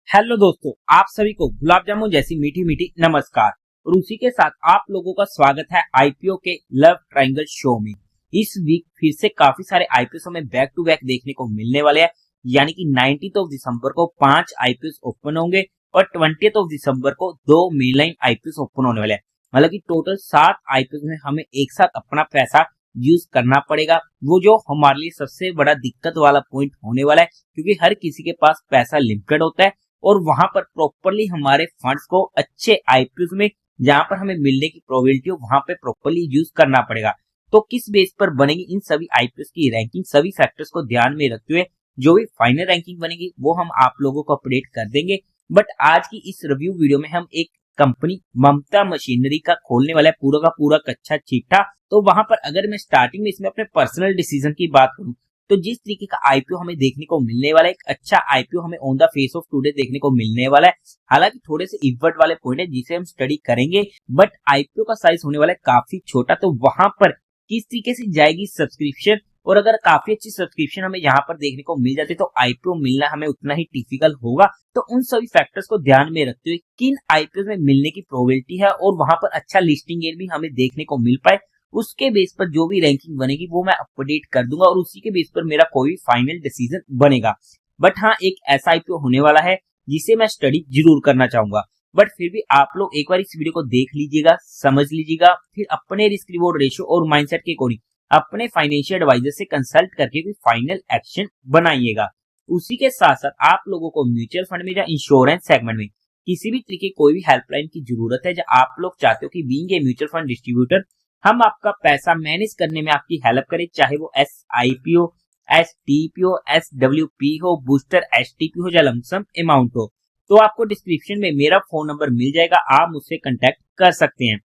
Hello दोस्तों, आप सभी को गुलाब जामुन जैसी मीठी मीठी नमस्कार। और उसी के साथ आप लोगों का स्वागत है आईपीओ के लव ट्रायंगल शो में। इस वीक फिर से काफी सारे आईपीओ हमें बैक टू बैक देखने को मिलने वाले हैं। यानी कि 19 ऑफ दिसंबर को 5 आईपीओ ओपन होंगे और 20 ऑफ दिसंबर को 2 मेनलाइन आईपीओ ओपन होने वाले हैं। मतलब कि टोटल 7 आईपीओ में हमें एक साथ अपना पैसा यूज करना पड़ेगा, वो जो हमारे लिए सबसे बड़ा दिक्कत वाला पॉइंट होने वाला है, क्योंकि हर किसी के पास पैसा लिमिटेड होता है और वहां पर प्रॉपरली हमारे फंड्स को अच्छे आईपीओ में जहां पर हमें मिलने की प्रोबेबिलिटी हो वहां पे प्रॉपरली यूज करना पड़ेगा। तो किस बेस पर बनेगी इन सभी आईपीओ की रैंकिंग, सभी फैक्टर्स को ध्यान में रखते हुए जो भी फाइनल रैंकिंग बनेगी वो हम आप लोगों को अपडेट कर देंगे। बट आज की इस रिव्यू वीडियो में हम एक कंपनी ममता मशीनरी का खोलने वाला है पूरा का पूरा कच्चा चिट्ठा। तो वहां पर अगर मैं स्टार्टिंग में इसमें अपने पर्सनल डिसीजन की बात करूं तो जिस तरीके का आईपीओ हमें देखने को मिलने वाला है, एक अच्छा आईपीओ हमें on the face of today देखने को मिलने वाला है। हालांकि थोड़े से इवट वाले पॉइंट है जिसे हम स्टडी करेंगे, बट आईपीओ का साइज होने वाला है काफी छोटा। तो वहां पर किस तरीके से जाएगी सब्सक्रिप्शन, और अगर काफी अच्छी सब्सक्रिप्शन हमें यहाँ पर देखने को मिल जाती है तो आईपीओ मिलना हमें उतना ही डिफिकल्ट होगा। तो उन सभी फैक्टर्स को ध्यान में रखते हुए किन आईपीओ में मिलने की प्रोबेबिलिटी है और वहां पर अच्छा लिस्टिंग गेन भी हमें देखने को मिल पाए, उसके बेस पर जो भी रैंकिंग बनेगी वो मैं अपडेट कर दूंगा और उसी के बेस पर मेरा कोई फाइनल डिसीजन बनेगा। बट हाँ, एक ऐसा आईपीओ होने वाला है जिसे मैं स्टडी जरूर करना चाहूंगा। बट फिर भी आप लोग एक बार इस वीडियो को देख लीजिएगा, समझ लीजिएगा, फिर अपने रिस्क रिवॉर्ड रेशियो और माइंडसेट के अकॉर्डिंग अपने फाइनेंशियल एडवाइजर से कंसल्ट करके भी फाइनल एक्शन बनाइएगा। उसी के साथ साथ आप लोगों को म्यूचुअल फंड में या इंश्योरेंस सेगमेंट में किसी भी तरीके कोई भी हेल्पलाइन की जरूरत है, जब आप लोग चाहते हो कि being a mutual fund distributor हम आपका पैसा मैनेज करने में आपकी हेल्प करें, चाहे वो एसआईपी हो, एसटीपी हो, एसडब्ल्यूपी हो, बूस्टर एसटीपी हो या लमसम अमाउंट हो, तो आपको डिस्क्रिप्शन में मेरा फोन नंबर मिल जाएगा, आप मुझसे कांटेक्ट कर सकते हैं।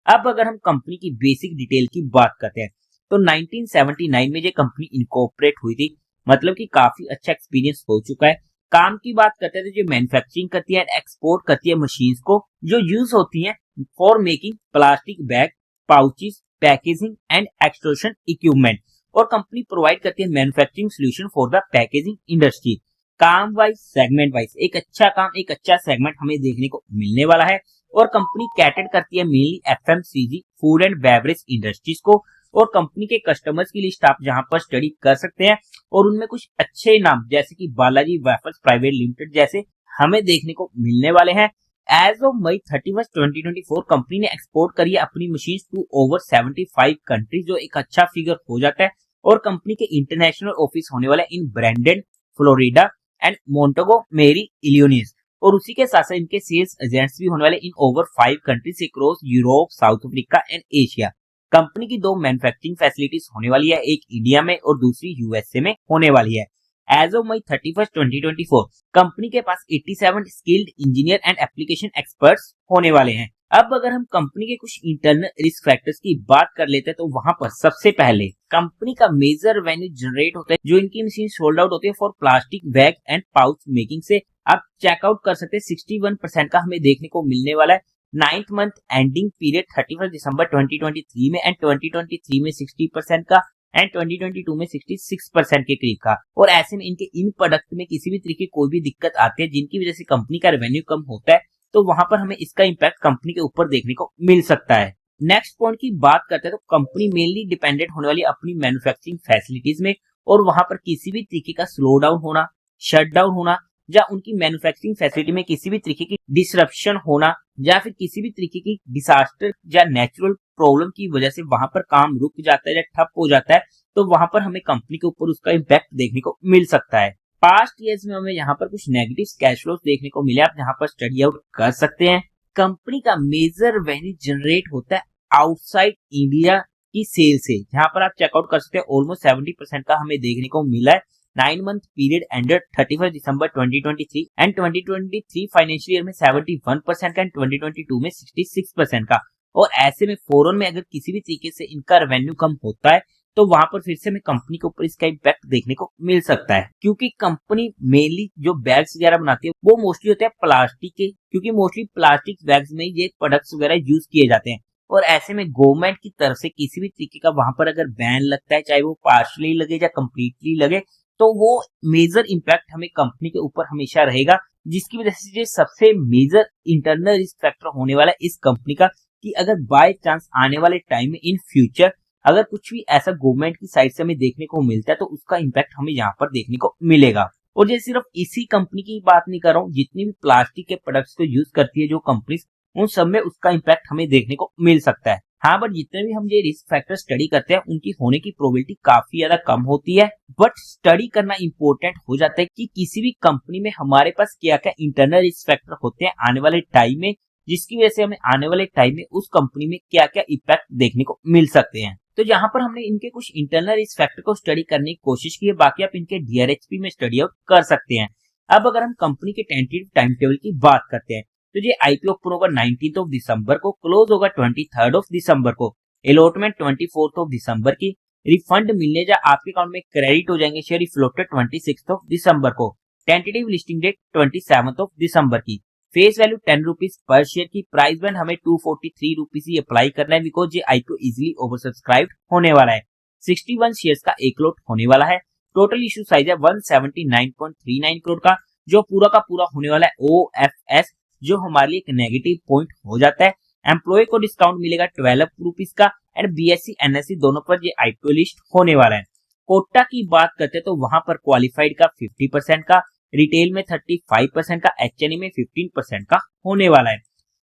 अब अगर हम कंपनी की बेसिक डिटेल की बात करते हैं तो 1979 में ये कंपनी इनकॉर्पोरेट हुई थी, मतलब कि काफी अच्छा एक्सपीरियंस हो चुका है। काम की बात करते हैं तो जो मैन्युफैक्चरिंग करती है, एक्सपोर्ट करती है मशीन्स को जो यूज होती हैं for making plastic bag, pouches, packaging and extrusion equipment, और कंपनी प्रोवाइड करती है manufacturing solution for the packaging industry. काम वाइज, सेगमेंट वाइज एक अच्छा काम, एक अच्छा सेगमेंट हमें देखने को मिलने वाला है और कंपनी कैटर करती है mainly FMCG, food and beverage industries को। और कंपनी के कस्टमर्स की लिस्ट आप जहां पर स्टडी कर सकते हैं और उनमें कुछ अच्छे नाम जैसे कि बालाजी वेफर्स प्राइवेट लिमिटेड जैसे हमें देखने को मिलने वाले हैं। एज ऑफ मई 31, 2024 कंपनी ने एक्सपोर्ट करी है अपनी मशीन टू ओवर 75 कंट्रीज, जो एक अच्छा फिगर हो जाता है। और कंपनी के इंटरनेशनल ऑफिस होने वाले इन ब्रांडेड, फ्लोरिडा एंड मोंटेगो मेरी, इलियोनिस। और उसी के साथ साथ इनके सेल्स एजेंट्स भी होने वाले इन over 5 countries across Europe, south Africa and Asia. Company की 2 मैन्युफैक्चरिंग फैसिलिटीज होने वाली है, एक इंडिया में और दूसरी यूएसए में होने वाली है। एज ऑफ मई 31, 2024 कंपनी के पास 87 skilled engineer and application experts होने वाले हैं। अब अगर हम कंपनी के कुछ इंटरनल रिस्क फैक्टर्स की बात कर लेते हैं तो वहां पर सबसे पहले कंपनी का मेजर रेवेन्यू जनरेट होता है जो इनकी मशीन सोल्ड आउट होती है for plastic bag and pouch making से। आप चेकआउट कर सकते हैं 61% का हमें देखने को मिलने वाला है। 9th मंथ एंडिंग पीरियड 31 दिसंबर 2023 में एंड 2023 में 60% का एंड 2022 में 66% के करीब का। और ऐसे में इनके इन प्रोडक्ट में किसी भी तरीके कोई भी दिक्कत आती है जिनकी वजह से कंपनी का रेवेन्यू कम होता है, तो वहां पर हमें इसका इंपैक्ट कंपनी के ऊपर देखने को मिल सकता है। नेक्स्ट पॉइंट की बात करते हैं तो कंपनी मेनली डिपेंडेंट होने वाली अपनी मैन्युफैक्चरिंग फैसिलिटीज में, और वहां पर किसी भी तरीके का स्लो डाउन होना, शट डाउन होना, या उनकी मैन्युफैक्चरिंग फैसिलिटी में किसी भी तरीके की डिसरप्शन होना, या फिर किसी भी तरीके की डिसास्टर या नेचुरल प्रॉब्लम की वजह से वहां पर काम रुक जाता है या ठप हो जाता है, तो वहां पर हमें कंपनी के ऊपर उसका इम्पैक्ट देखने को मिल सकता है। पास्ट ईयर्स में हमें यहाँ पर कुछ नेगेटिव कैश फ्लोज देखने को मिले, आप यहाँ पर स्टडी आउट कर सकते हैं। कंपनी का मेजर रेवेन्यू जनरेट होता है आउटसाइड इंडिया की सेल से, जहां पर आप चेकआउट कर सकते हैं ऑलमोस्ट 70% का हमें देखने को मिला है। 9 month period ended 31 December 2023 and 2023 financial year में 71% का एंड 2022 में 66% का। और ऐसे में फॉरेन में अगर किसी भी तरीके से इनका रेवेन्यू कम होता है तो वहां पर फिर से हमें कंपनी के ऊपर इसका इम्पैक्ट देखने को मिल सकता है, क्योंकि कंपनी मेनली जो बैग्स वगैरह बनाती है वो मोस्टली होते हैं प्लास्टिक के, क्योंकि मोस्टली प्लास्टिक बैग्स में ये प्रोडक्ट्स वगैरह यूज किए जाते हैं। और ऐसे में गवर्नमेंट की तरफ से किसी भी तरीके का वहां पर अगर बैन लगता है, चाहे वो पार्शली लगे या कंप्लीटली लगे, तो वो मेजर इम्पैक्ट हमें कंपनी के ऊपर हमेशा रहेगा। जिसकी वजह से ये सबसे मेजर इंटरनल रिस्क फैक्टर होने वाला है इस कंपनी का कि अगर बाय चांस आने वाले टाइम में इन फ्यूचर अगर कुछ भी ऐसा गवर्नमेंट की साइड से हमें देखने को मिलता है तो उसका इम्पैक्ट हमें यहाँ पर देखने को मिलेगा। और ये सिर्फ इसी कंपनी की बात नहीं कर रहा हूँ, जितनी भी प्लास्टिक के प्रोडक्ट्स को यूज करती है जो कंपनी, उन सब में उसका इम्पैक्ट हमें देखने को मिल सकता है। हाँ, बट जितने भी हम ये रिस्क फैक्टर स्टडी करते हैं उनकी होने की प्रोबेबिलिटी काफी ज्यादा कम होती है। बट स्टडी करना इम्पोर्टेंट हो जाता है कि किसी भी कंपनी में हमारे पास क्या क्या इंटरनल रिस्क फैक्टर होते हैं आने वाले टाइम में, जिसकी वजह से हमें आने वाले टाइम में उस कंपनी में क्या क्या इम्पैक्ट देखने को मिल सकते हैं। तो यहाँ पर हमने इनके कुछ इंटरनल रिस्क फैक्टर को स्टडी करने की कोशिश की है, बाकी आप इनके DRHP में स्टडी आउट कर सकते हैं। अब अगर हम कंपनी के टेंटेटिव टाइम टेबल की बात करते हैं तो ये IPO ओपन होगा 19 दिसंबर को, क्लोज होगा 23 दिसंबर को, अलॉटमेंट 24 दिसंबर की, रिफंड मिलने जा आपके अकाउंट में क्रेडिट हो जाएंगे शेयर फ्लोटेड 26 दिसंबर को, टेंटेटिव लिस्टिंग डेट 27 दिसंबर की, face value 10 rupees per share की, प्राइस बैंड हमें 243 रुपीज ही अप्लाई करना है बिकॉज ये IPO इजिली ओवर सब्सक्राइब होने वाला है। 61 शेयर्स का एक लॉट होने वाला है। टोटल इशू साइज है 179.39 करोड़ का, जो पूरा का पूरा होने वाला है OFS, जो हमारे लिए एक नेगेटिव पॉइंट हो जाता है। एम्प्लॉय को डिस्काउंट मिलेगा 12 रुपीज का एंड BSE NSE दोनों पर ये IPO लिस्ट होने वाला है। कोटा की बात करते हैं तो वहां पर क्वालिफाइड का 50% का, रिटेल में 35% का, HNE में 15% का होने वाला है।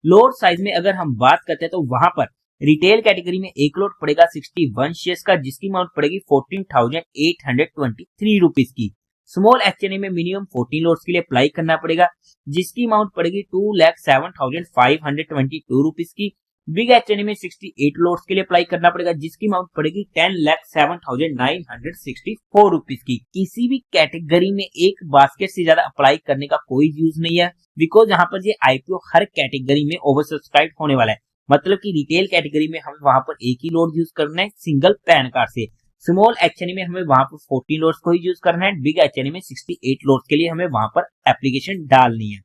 लोड साइज में अगर हम बात करते हैं तो वहां पर रिटेल कैटेगरी में एक लोट पड़ेगा 61 शेयर्स का, जिसकी अमाउंट पड़ेगी 14,823 रुपीज की। स्मॉल HNE में मिनिमम 14 लोट्स के लिए अप्लाई करना पड़ेगा, जिसकी अमाउंट पड़ेगी 2,07,522 रुपीज की। बिग HNE में 68 लोट्स के लिए अप्लाई करना पड़ेगा, जिसकी अमाउंट पड़ेगी 10,07,964 रुपीज की। किसी भी कैटेगरी में एक बास्केट से ज्यादा अप्लाई करने का कोई यूज नहीं है, बिकॉज यहाँ पर ये IPO हर कैटेगरी में ओवर सब्सक्राइब होने वाला है। मतलब कि रिटेल कैटेगरी में हमें वहां पर एक ही लोड यूज करना है सिंगल पैन कार्ड से, स्मॉल HNE में हमें वहां पर 14 लोड्स को ही यूज करना है, बिग HNE में 68 लोड्स के लिए हमें वहां पर एप्लीकेशन डालनी है।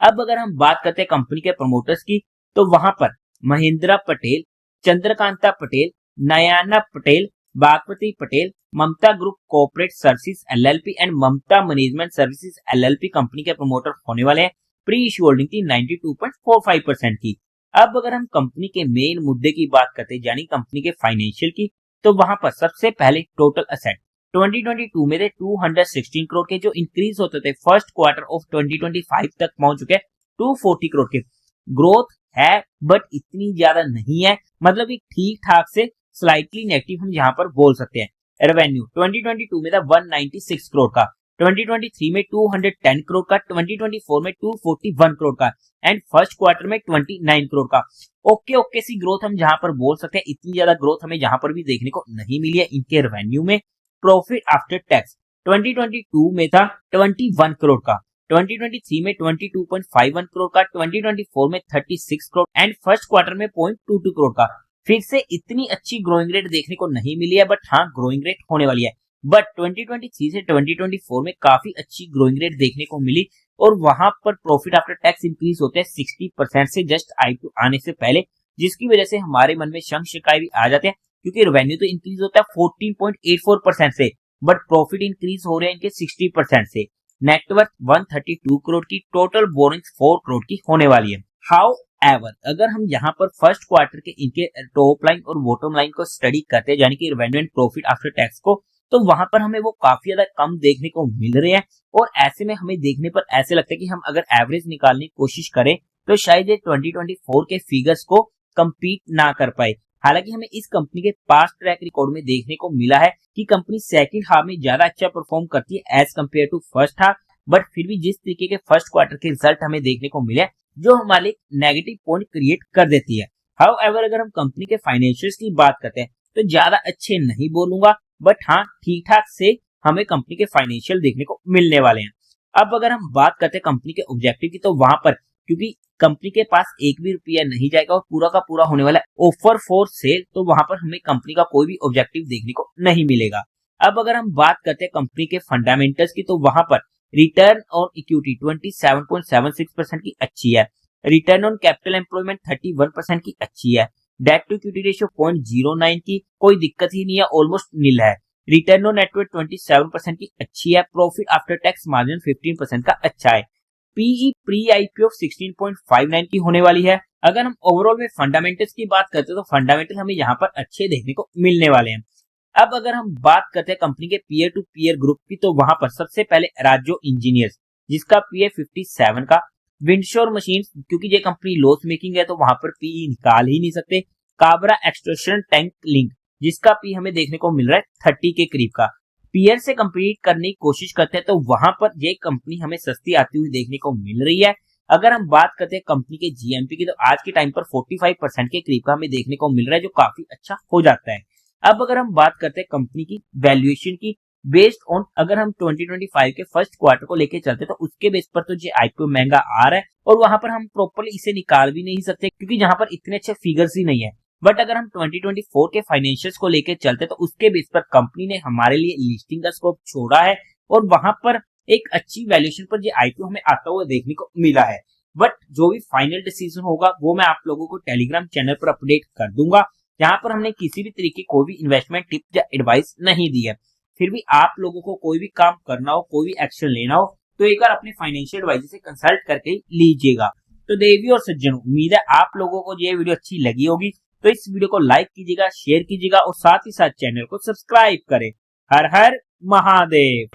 अब अगर हम बात करते हैं कंपनी के प्रमोटर्स की तो वहां पर Mahendra Patel, Chandrakanta Patel, Nayana Patel, Bagpati Patel, Mamata group corporate services LLP and Mamata management services LLP company के प्रमोटर होने वाले हैं। प्री इश्यू होल्डिंग थी 92.45% की। अब अगर हम कंपनी के मेन मुद्दे की बात करते हैं यानी कंपनी के फाइनेंशियल की, तो वहां पर सबसे पहले टोटल असेट 2022 में थे 216 करोड़ के, जो इंक्रीज होते थे फर्स्ट क्वार्टर ऑफ 2025 तक पहुंच चुके 240 करोड़ के। ग्रोथ है बट इतनी ज्यादा नहीं है, मतलब एक ठीक ठाक से स्लाइटली नेगेटिव हम यहाँ पर बोल सकते हैं। रेवेन्यू 2022 में था 196 करोड़ का, 2023 में 210 करोड़ का, 2024 में 241 करोड़ का एंड फर्स्ट क्वार्टर में 29 करोड़ का। ओके सी ग्रोथ हम जहां पर बोल सकते हैं, इतनी ज्यादा ग्रोथ हमें जहां पर भी देखने को नहीं मिली है इनके रेवेन्यू में। प्रॉफिट आफ्टर टैक्स 2022 में था 21 करोड़ का, 2023 में 22.51 करोड़ का, 2024 में 36 करोड़ एंड फर्स्ट क्वार्टर में 0.22 करोड़ का। फिर से इतनी अच्छी ग्रोइंग रेट देखने को नहीं मिली है, बट हाँ ग्रोइंग रेट होने वाली है। बट 2023 से 2024 में काफी अच्छी ग्रोइंग रेट देखने को मिली और वहां पर प्रॉफिट आफ्टर टैक्स इंक्रीज होते हैं 60% से जस्ट IPO आने से पहले, जिसकी वजह से हमारे मन में शंक शिकायत भी आ जाते हैं, क्योंकि रेवेन्यू तो इंक्रीज होता है 14.84% से, बट प्रॉफिट इंक्रीज हो रहे हैं इनके 60% से। नेटवर्थ 132 करोड़ की, टोटल बोरिंग्स 4 करोड़ की होने वाली है। हाउ एवर अगर हम यहाँ पर फर्स्ट क्वार्टर के इनके टॉप लाइन और बॉटम लाइन को स्टडी करते हैं यानी कि revenue and profit after tax को, तो वहां पर हमें वो काफी ज्यादा कम देखने को मिल रहे हैं और ऐसे में हमें देखने पर ऐसे लगता है कि हम अगर एवरेज निकालने की कोशिश करें तो शायद ये 2024 के फिगर्स को कंपीट ना कर पाए। हालांकि हमें इस कंपनी के पास्ट ट्रैक रिकॉर्ड में देखने को मिला है कि कंपनी सेकंड हाफ में ज्यादा अच्छा परफॉर्म करती है as compare to first half, but फिर भी जिस तरीके के फर्स्ट क्वार्टर के रिजल्ट हमें देखने को मिले जो हमारे नेगेटिव पॉइंट क्रिएट कर देती है। हाउएवर अगर हम कंपनी के फाइनेंशियल्स की बात करते हैं तो ज्यादा अच्छे नहीं बोलूंगा, बट हाँ ठीक ठाक से हमें कंपनी के फाइनेंशियल देखने को मिलने वाले हैं। अब अगर हम बात करते हैं कंपनी के ऑब्जेक्टिव की, तो वहां पर क्योंकि कंपनी के पास एक भी रुपया नहीं जाएगा और पूरा का पूरा होने वाला है ऑफर फॉर सेल, तो वहां पर हमें कंपनी का कोई भी ऑब्जेक्टिव देखने को नहीं मिलेगा। अब अगर हम बात करते हैं कंपनी के फंडामेंटल्स की, तो वहां पर रिटर्न ऑन इक्विटी 27.76% की अच्छी है, रिटर्न ऑन कैपिटल एम्प्लॉयमेंट 31% की अच्छी है, डेट टू इक्विटी रेशियो 0.09 की कोई दिक्कत ही नहीं है, ऑलमोस्ट नील है, रिटर्न ऑन नेटवर्थ 27% की अच्छी है, प्रॉफिट आफ्टर टैक्स मार्जिन 15% का अच्छा है, पीई प्री आईपीओ 16.59 की होने वाली है। अगर हम ओवरऑल में फंडामेंटल्स की बात करते हैं तो फंडामेंटल हमें यहाँ पर अच्छे देखने को मिलने वाले हैं। अब अगर हम बात करते हैं कंपनी के पीयर टू पीयर ग्रुप की, तो वहां पर सबसे पहले राजो इंजीनियर्स जिसका पीए 57 का, विंडशोर मशीन्स क्योंकि ये कंपनी लॉस मेकिंग है तो वहां पर पी निकाल ही नहीं सकते, काबरा एक्सट्रैक्शन टैंक लिंक जिसका पी हमें देखने को मिल रहा है 30 के करीब का। पीयर से कंपीट करने की कोशिश करते हैं तो वहां पर ये कंपनी हमें सस्ती आती हुई देखने को मिल रही है। अगर हम बात करते हैं कंपनी के जीएमपी की, तो आज के टाइम पर 45% के करीब का हमें देखने को मिल रहा है, जो काफी अच्छा हो जाता है। अब अगर हम बात करते हैं कंपनी की वैल्यूएशन की, बेस्ड ऑन अगर हम 2025 के फर्स्ट क्वार्टर को लेके चलते तो उसके बेस पर तो ये आईपीओ महंगा आ रहा है और वहां पर हम प्रॉपर्ली इसे निकाल भी नहीं सकते क्योंकि जहां पर इतने अच्छे फिगर्स ही नहीं है। बट अगर हम 2024 के फाइनेंशियल्स को लेके चलते तो उसके बेस पर कंपनी ने हमारे लिए लिस्टिंग का स्कोप छोड़ा है और वहां पर एक अच्छी वैल्यूएशन पर ये आईपीओ हमें आता हुआ देखने को मिला है। बट जो भी फाइनल डिसीजन होगा वो मैं आप लोगों को टेलीग्राम चैनल पर अपडेट कर दूंगा, जहां पर हमने किसी भी तरीके कोई भी इन्वेस्टमेंट टिप या एडवाइस नहीं दी है। फिर भी आप लोगों को कोई भी काम करना हो, कोई भी एक्शन लेना हो तो एक बार अपने फाइनेंशियल एडवाइजर से कंसल्ट करके लीजिएगा। तो देवी और सज्जनों, उम्मीद है आप लोगों को ये वीडियो अच्छी लगी होगी, तो इस वीडियो को लाइक कीजिएगा, शेयर कीजिएगा और साथ ही साथ चैनल को सब्सक्राइब करें। हर हर महादेव।